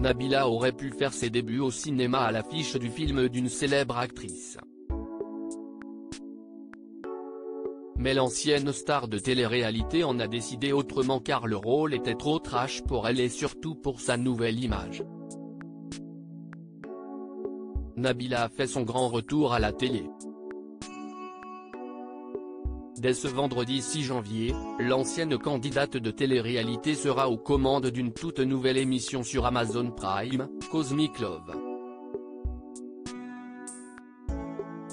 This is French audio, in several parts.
Nabila aurait pu faire ses débuts au cinéma à l'affiche du film d'une célèbre actrice. Mais l'ancienne star de télé-réalité en a décidé autrement car le rôle était trop trash pour elle et surtout pour sa nouvelle image. Nabila a fait son grand retour à la télé. Dès ce vendredi 6 janvier, l'ancienne candidate de télé-réalité sera aux commandes d'une toute nouvelle émission sur Amazon Prime, Cosmic Love.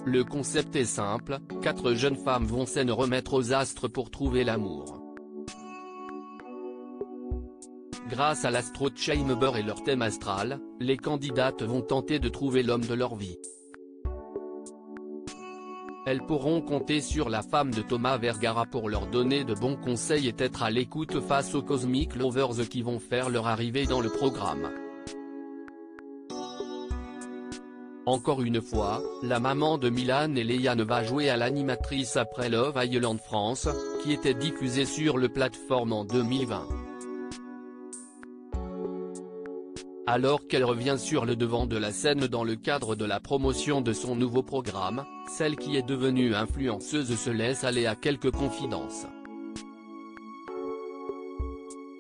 Le concept est simple, 4 jeunes femmes vont se remettre aux astres pour trouver l'amour. Grâce à l'Astro Chamber et leur thème astral, les candidates vont tenter de trouver l'homme de leur vie. Elles pourront compter sur la femme de Thomas Vergara pour leur donner de bons conseils et être à l'écoute face aux Cosmic Lovers qui vont faire leur arrivée dans le programme. Encore une fois, la maman de Milan et Léane va jouer à l'animatrice après Love Island France, qui était diffusée sur le plateforme en 2020. Alors qu'elle revient sur le devant de la scène dans le cadre de la promotion de son nouveau programme, celle qui est devenue influenceuse se laisse aller à quelques confidences.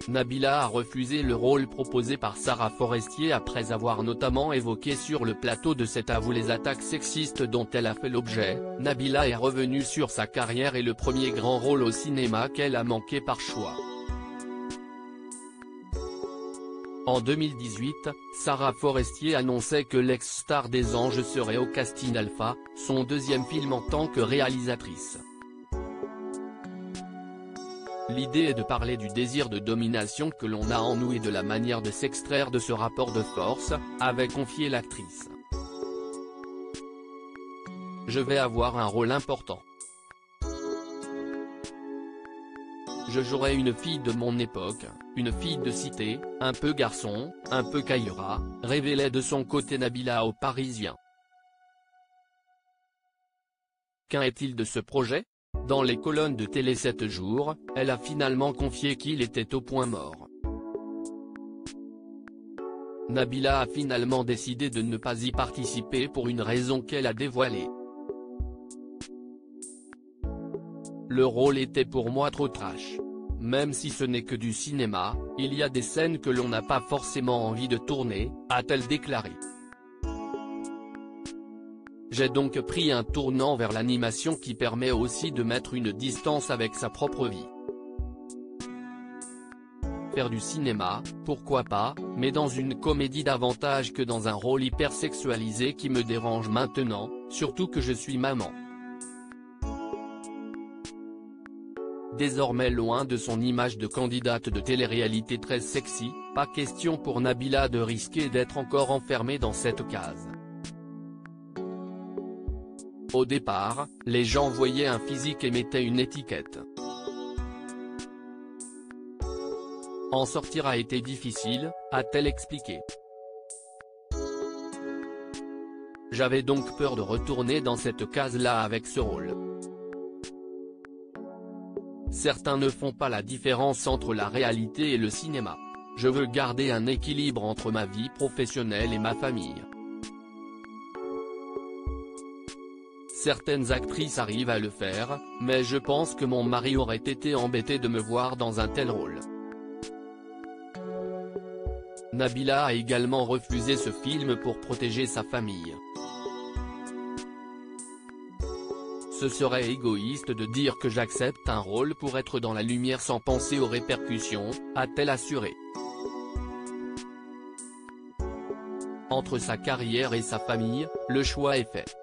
Nabila a refusé le rôle proposé par Sarah Forestier après avoir notamment évoqué sur le plateau de Cet à vous les attaques sexistes dont elle a fait l'objet. Nabila est revenue sur sa carrière et le premier grand rôle au cinéma qu'elle a manqué par choix. En 2018, Sarah Forestier annonçait que l'ex-star des Anges serait au casting Alpha, son deuxième film en tant que réalisatrice. L'idée est de parler du désir de domination que l'on a en nous et de la manière de s'extraire de ce rapport de force, avait confié l'actrice. Je vais avoir un rôle important. Je jouerai une fille de mon époque, une fille de cité, un peu garçon, un peu caillera, révélait de son côté Nabila aux Parisiens. Qu'en est-il de ce projet ? Dans les colonnes de Télé 7 jours, elle a finalement confié qu'il était au point mort. Nabila a finalement décidé de ne pas y participer pour une raison qu'elle a dévoilée. Le rôle était pour moi trop trash. Même si ce n'est que du cinéma, il y a des scènes que l'on n'a pas forcément envie de tourner, a-t-elle déclaré. J'ai donc pris un tournant vers l'animation qui permet aussi de mettre une distance avec sa propre vie. Faire du cinéma, pourquoi pas, mais dans une comédie davantage que dans un rôle hyper sexualisé qui me dérange maintenant, surtout que je suis maman. Désormais loin de son image de candidate de télé-réalité très sexy, pas question pour Nabila de risquer d'être encore enfermée dans cette case. Au départ, les gens voyaient un physique et mettaient une étiquette. En sortir a été difficile, a-t-elle expliqué. J'avais donc peur de retourner dans cette case-là avec ce rôle. Certains ne font pas la différence entre la réalité et le cinéma. Je veux garder un équilibre entre ma vie professionnelle et ma famille. Certaines actrices arrivent à le faire, mais je pense que mon mari aurait été embêté de me voir dans un tel rôle. Nabila a également refusé ce film pour protéger sa famille. Ce serait égoïste de dire que j'accepte un rôle pour être dans la lumière sans penser aux répercussions, a-t-elle assuré. Entre sa carrière et sa famille, le choix est fait.